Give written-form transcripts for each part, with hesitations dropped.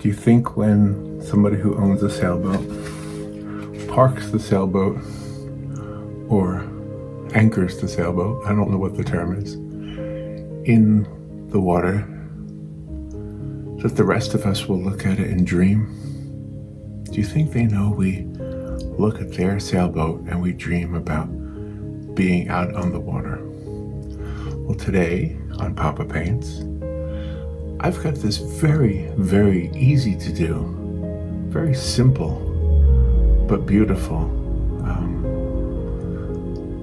Do you think when somebody who owns a sailboat parks the sailboat or anchors the sailboat, I don't know what the term is, in the water, that the rest of us will look at it and dream? Do you think they know we look at their sailboat and we dream about being out on the water? Well, today on Poppa Paints, I've got this very, very easy to do, very simple but beautiful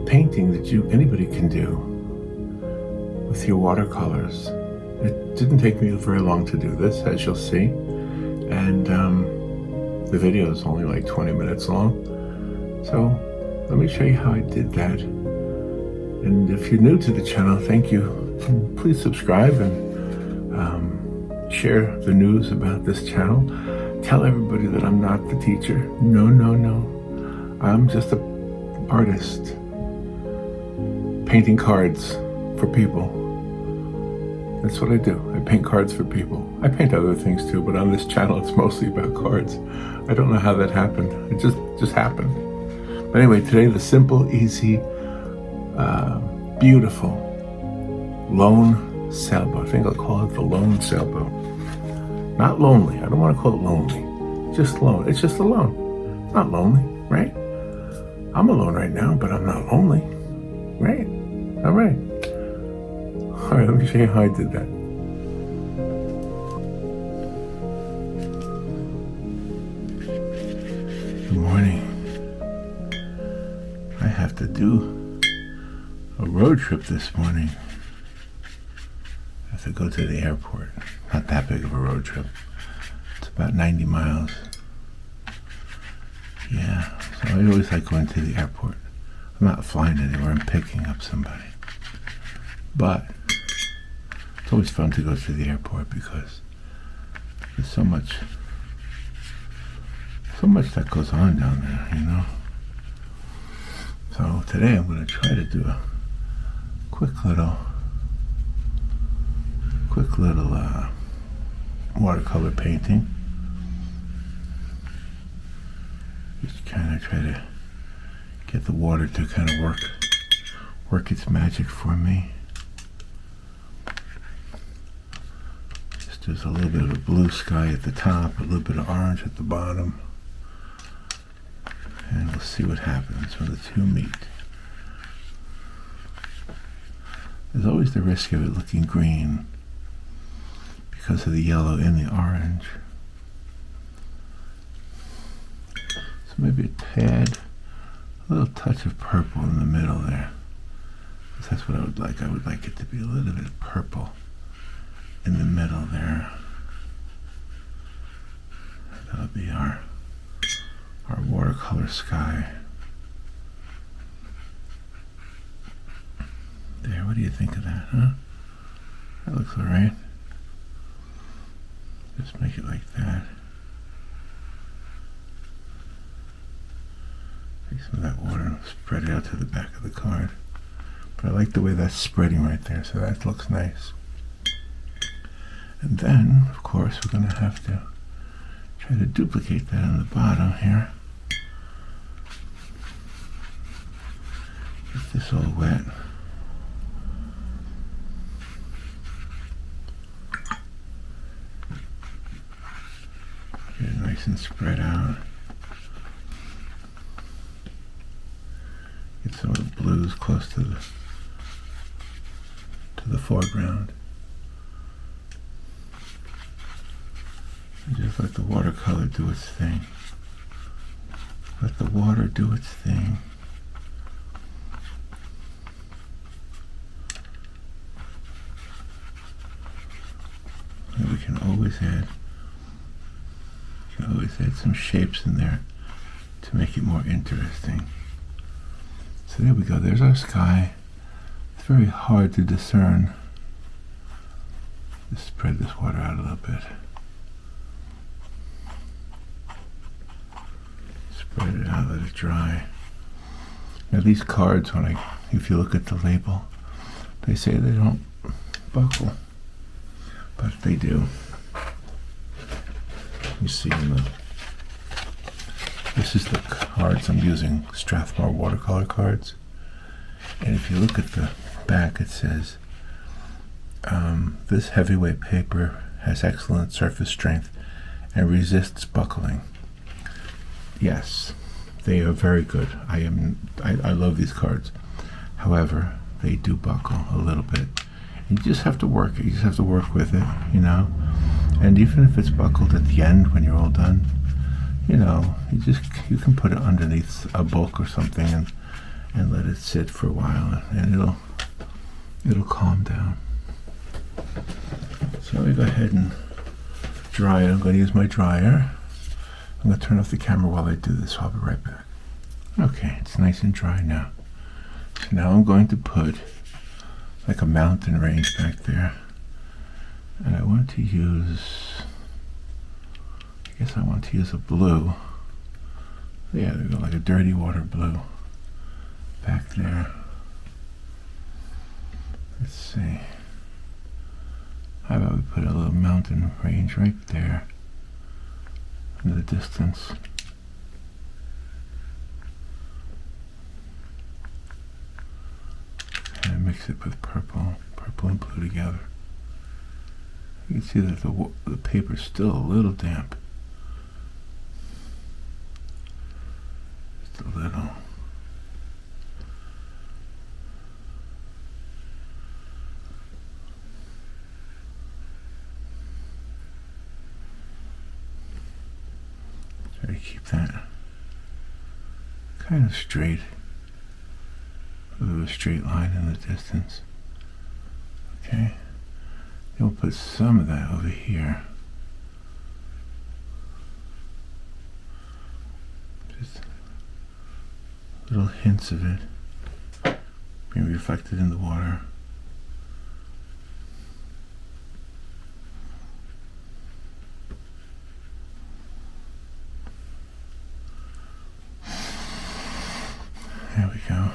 painting that anybody can do with your watercolors. It didn't take me very long to do this, as you'll see, and the video is only like 20 minutes long. So let me show you how I did that. And if you're new to the channel, thank you. And please subscribe and share the news about this channel. Tell everybody that I'm not the teacher. No. I'm just an artist painting cards for people. That's what I do. I paint cards for people. I paint other things too, but on this channel it's mostly about cards. I don't know how that happened. It just happened. But anyway, today the simple, easy, beautiful lone sailboat. I think I'll call it the lone sailboat. Not lonely. I don't want to call it lonely. Just lone. It's just alone. It's not lonely, right? I'm alone right now, but I'm not lonely, right? All right. All right, let me show you how I did that. Good morning. I have to do a road trip this morning. I have to go to the airport. Not that big of a road trip. It's about 90 miles. Yeah, so I always like going to the airport. I'm not flying anywhere, I'm picking up somebody. But it's always fun to go to the airport because there's so much that goes on down there, you know. So today I'm going to try to do a quick little watercolor painting. Just kind of try to get the water to kind of work its magic for me. Just there's a little bit of a blue sky at the top, a little bit of orange at the bottom. And we'll see what happens when the two meet. There's always the risk of it looking green because of the yellow in the orange. So maybe a tad, a little touch of purple in the middle there. Because that's what I would like. I would like it to be a little bit purple in the middle there. That'll be our watercolor sky. There, what do you think of that, huh? That looks alright. Just make it like that. Take some of that water and spread it out to the back of the card. But I like the way that's spreading right there, so that looks nice. And then, of course, we're going to have to try to duplicate that on the bottom here. Get this all wet. Get it nice and spread out. Get some of the blues close to the foreground. And just let the watercolor do its thing. Let the water do its thing. And we can always add some shapes in there to make it more interesting. So there we go, there's our sky. It's very hard to discern. Just spread this water out a little bit. Spread it out, let it dry. Now these cards, if you look at the label, they say they don't buckle, but they do. you see this is the cards I'm using, Strathmore watercolor cards. And if you look at the back, it says, this heavyweight paper has excellent surface strength and resists buckling. Yes, they are very good. I love these cards. However, they do buckle a little bit. You just have to work it. You just have to work with it, you know. And even if it's buckled at the end when you're all done, you know, you can put it underneath a book or something and let it sit for a while, and it'll calm down. So let me go ahead and dry it. I'm going to use my dryer. I'm going to turn off the camera while I do this. So I'll be right back. Okay, it's nice and dry now. So now I'm going to put like a mountain range back there. And I want to use, I guess I want to use a blue. Yeah, there we go, like a dirty water blue back there. Let's see. How about we put a little mountain range right there in the distance. And mix it with purple and blue together. You can see that the paper's still a little damp. Just a little. Try to keep that kind of straight. With a straight line in the distance. Okay. Then we'll put some of that over here. Just little hints of it being reflected in the water. There we go.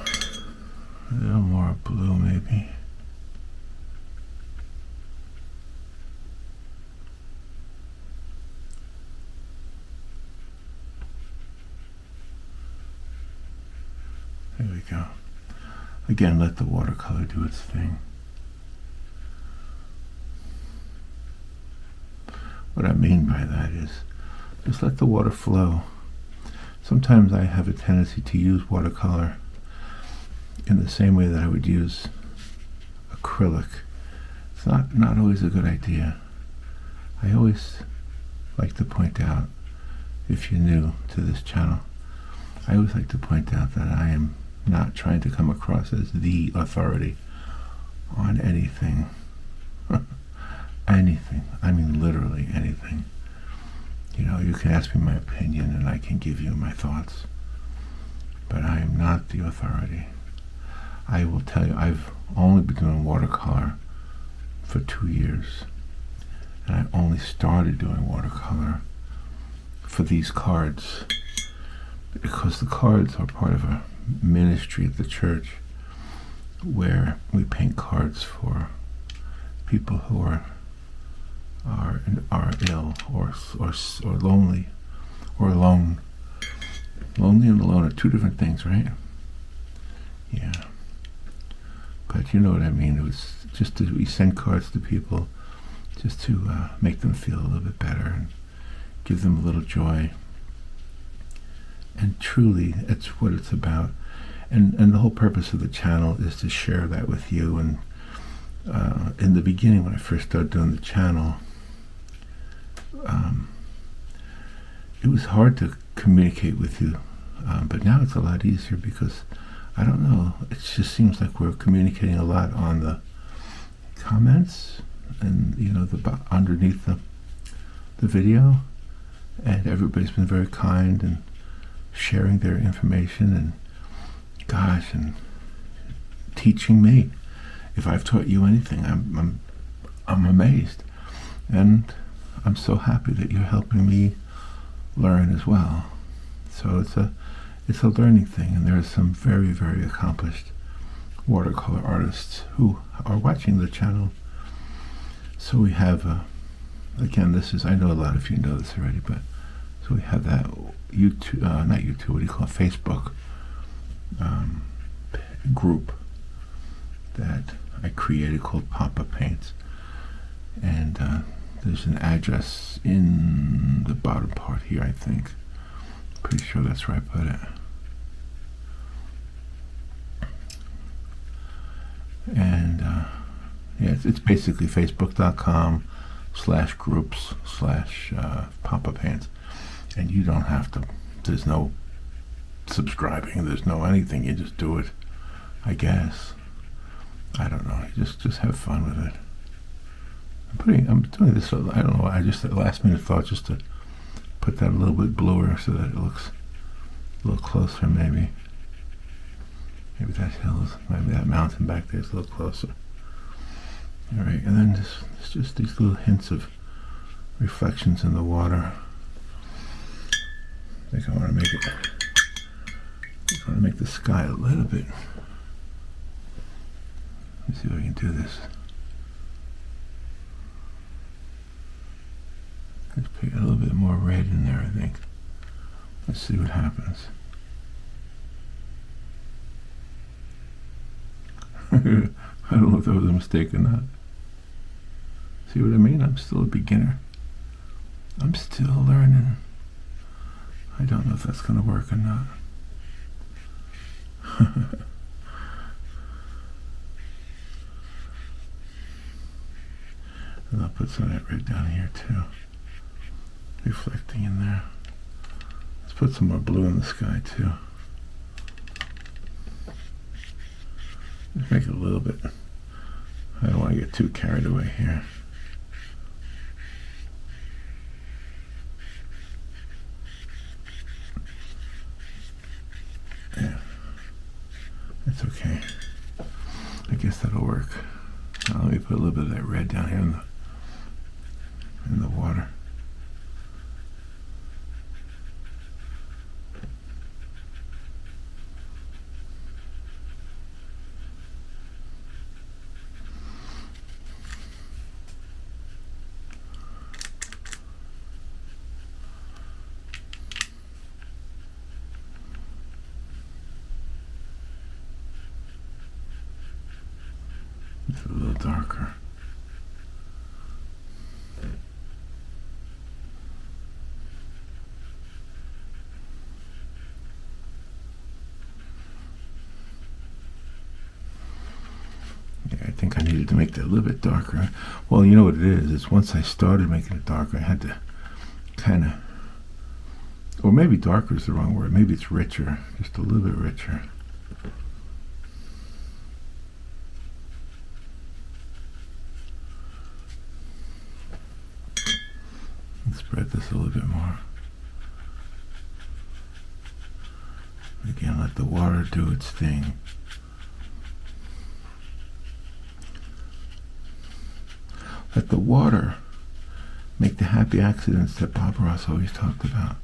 A little more blue, maybe. There we go. Again, let the watercolor do its thing. What I mean by that is just let the water flow. Sometimes I have a tendency to use watercolor in the same way that I would use acrylic. It's not always a good idea. I always like to point out, if you're new to this channel, I always like to point out that I am not trying to come across as the authority on anything. Anything. I mean literally anything. You know, you can ask me my opinion and I can give you my thoughts. But I am not the authority. I will tell you, I've only been doing watercolor for 2 years. And I only started doing watercolor for these cards because the cards are part of a ministry at the church where we paint cards for people who are ill or lonely or alone. Lonely and alone are two different things, right? Yeah. But you know what I mean. It was just we send cards to people just to make them feel a little bit better and give them a little joy. And truly, that's what it's about. And the whole purpose of the channel is to share that with you. And in the beginning, when I first started doing the channel, it was hard to communicate with you. But now it's a lot easier because, I don't know, it just seems like we're communicating a lot on the comments and, you know, underneath the video. And everybody's been very kind and sharing their information and, gosh, and teaching me. If I've taught you anything, I'm amazed. And I'm so happy that you're helping me learn as well. So it's a learning thing, and there are some very, very accomplished watercolor artists who are watching the channel. So we have again, this is, I know a lot of you know this already, but so we have that YouTube, not YouTube, what do you call it, Facebook group that I created called Poppa Paints, and there's an address in the bottom part here, I think. Pretty sure that's where I put it. And yeah, it's basically facebook.com/groups/Poppa Paints, and you don't have to, there's no subscribing, there's no anything, you just do it, I guess. I don't know, you just have fun with it. I'm doing this, I don't know, I just at last minute thought just to put that a little bit bluer so that it looks a little closer, maybe that hill, maybe that mountain back there is a little closer. All right, and then it's just these little hints of reflections in the water. I think I want to make it, I want to make the sky a little bit. Let's see if I can do this. Let's put a little bit more red in there, I think. Let's see what happens. I don't know if that was a mistake or not. See what I mean? I'm still a beginner. I'm still learning. I don't know if that's going to work or not. And I'll put some of that red down here too. Reflecting in there. Let's put some more blue in the sky too. Just make it a little bit. I don't want to get too carried away here. Yeah, it's okay. I guess that'll work. Now let me put a little bit of that red down here in the water. It's a little darker. Yeah, I think I needed to make that a little bit darker. Well, you know what it is? It's once I started making it darker, I had to kind of, or maybe darker is the wrong word. Maybe it's richer, just a little bit richer. Spread this a little bit more. Again, let the water do its thing. Let the water make the happy accidents that Bob Ross always talked about.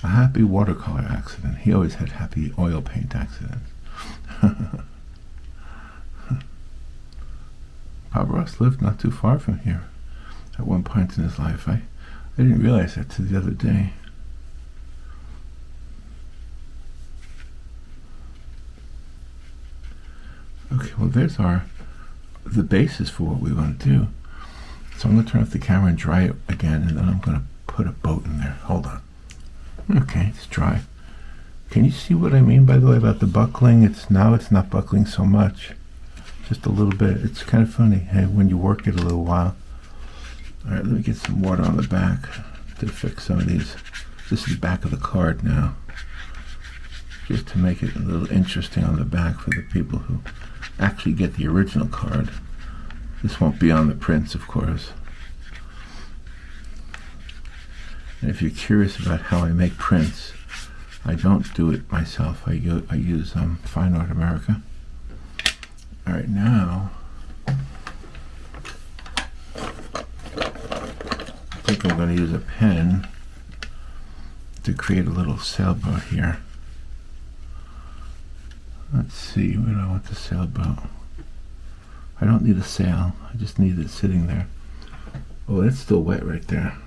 A happy watercolor accident. He always had happy oil paint accidents. Bob Ross lived not too far from here at one point in his life. I didn't realize that till the other day. Okay, well there's the basis for what we want to do. So I'm going to turn off the camera and dry it again, and then I'm going to put a boat in there. Hold on. Okay, it's dry. Can you see what I mean, by the way, about the buckling? Now it's not buckling so much. Just a little bit. It's kind of funny, hey, when you work it a little while. All right, let me get some water on the back to fix some of these. This is the back of the card now, just to make it a little interesting on the back for the people who actually get the original card. This won't be on the prints, of course. And if you're curious about how I make prints, I don't do it myself. I use Fine Art America. All right, now I think I'm going to use a pen to create a little sailboat here. Let's see, where do I want the sailboat? I don't need a sail, I just need it sitting there Oh, it's still wet right there.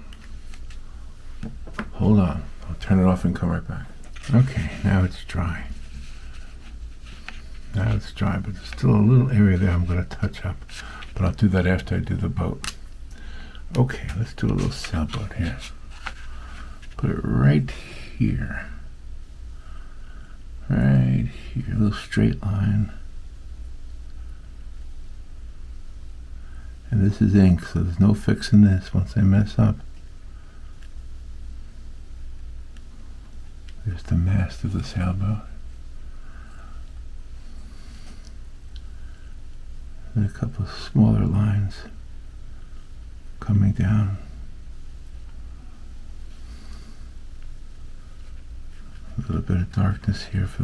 Hold on. I'll turn it off and come right back. Okay, now it's dry. Now it's dry, but there's still a little area there I'm going to touch up. But I'll do that after I do the boat. Okay, let's do a little sailboat here. Put it right here. Right here, a little straight line. And this is ink, so there's no fixing this once I mess up. There's the mast of the sailboat. And a couple of smaller lines coming down. A little bit of darkness here for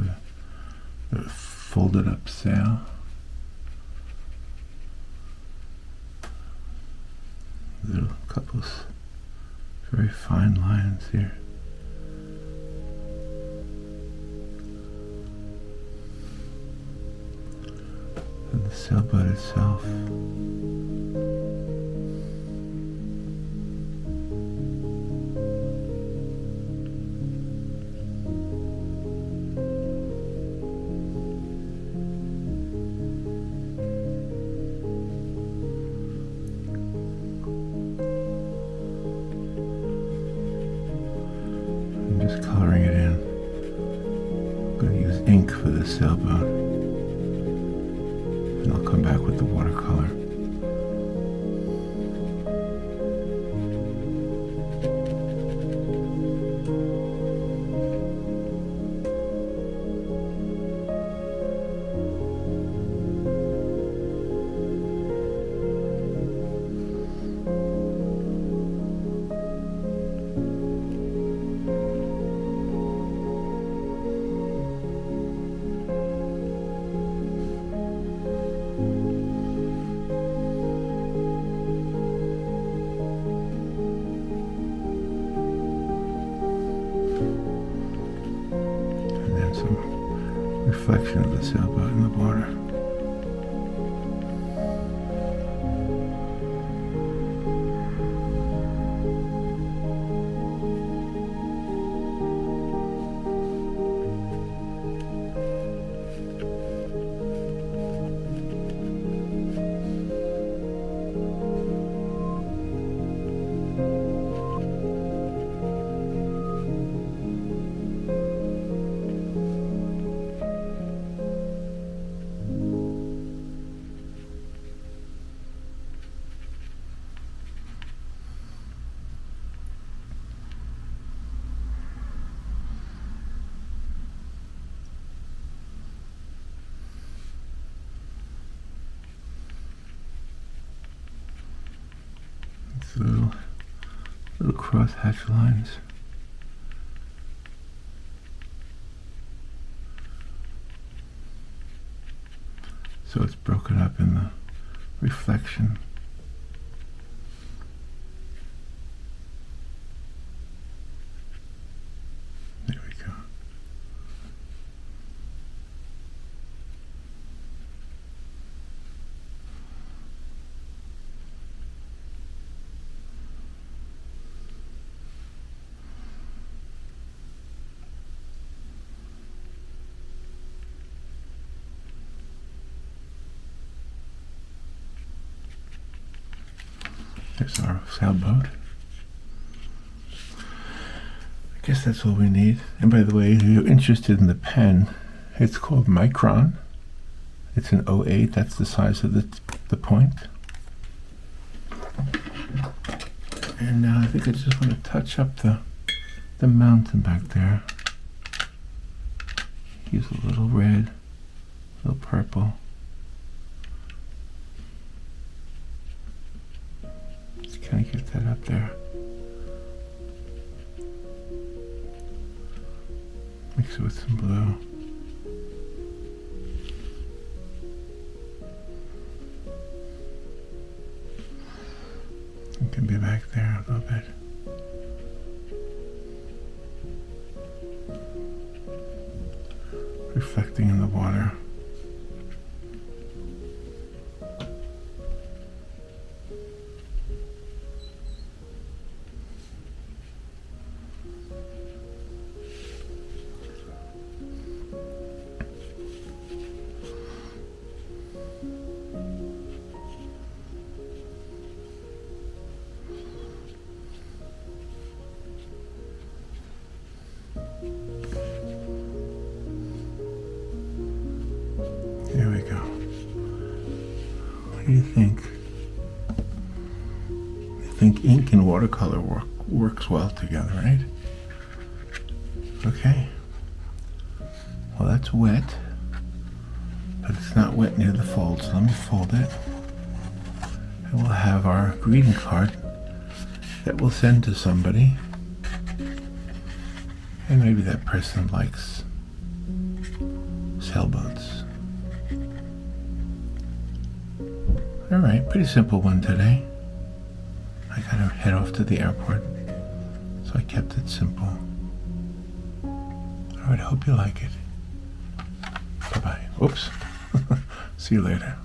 the folded up sail. Little couple of very fine lines here. And the sailboat itself. I'm just coloring it in. I'm going to use ink for this sailboat. And I'll come back with the watercolor. Reflection of the sailboat in the water. Little cross hatch lines. So it's broken up in the reflection. There we go. There's our sailboat. I guess that's all we need. And by the way, if you're interested in the pen, it's called Micron. It's an 08. That's the size of the point. And now I think I just want to touch up the mountain back there. Use a little red, a little purple. Kind of get that up there. Mix it with some blue. It can be back there a little bit. Reflecting in the water. There we go. What do you think? I think ink and watercolor works well together, right? Okay. Well, that's wet, but it's not wet near the fold, so let me fold it. And we'll have our greeting card that we'll send to somebody. And maybe that person likes sailboats. All right, pretty simple one today. I gotta head off to the airport, so I kept it simple. All right, I hope you like it. Bye-bye. Oops. See you later.